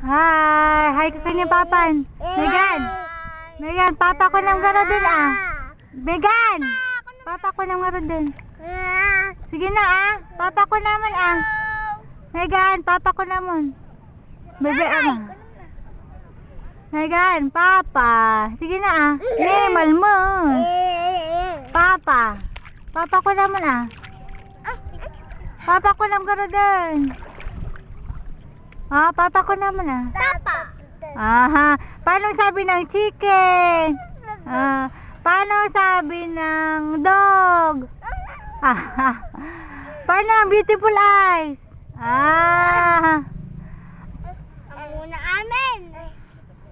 Hi! Hi ka kanyang papan. Megan! Megan, papa ko nang garo din ah. Megan! Papa ko nang garo din. Sige na ah. Papa ko naman ah. Megan, papa ko naman. Bebe ah. Megan, papa. Sige na ah. Nemal mo. Papa. Papa ko naman ah. Papa ko nang garo din. Ah, papa ko naman ah. Papa. Aha. Paano sabi ng chicken? Ah, paano sabi ng dog? Ah, paano ang beautiful eyes? Ah. Ang muna amin.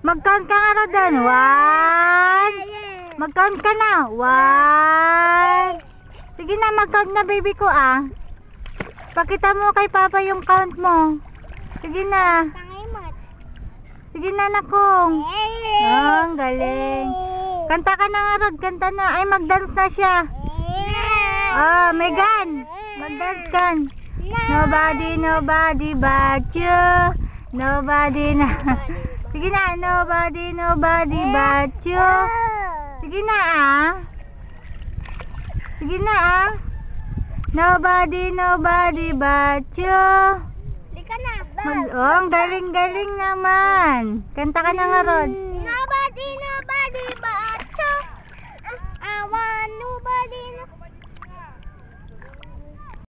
Mag-count ka nga rin doon. One. Mag-count ka na. One. Sige na, mag-count na baby ko ah. Pakita mo kay papa yung count mo. Sige na. Sige na nakong. Oh, ang galing. Kanta ka na nga Rod. Kanta na. Ay, mag-dance na siya. Oh, Megan. Mag-dance ka. Nobody, nobody but you. Nobody na. Sige na. Nobody, nobody but you. Sige na ah. Sige na ah. Nobody, nobody but you. Di ka na. Oh, ang galing-galing naman. Kanta ka na nga Rod.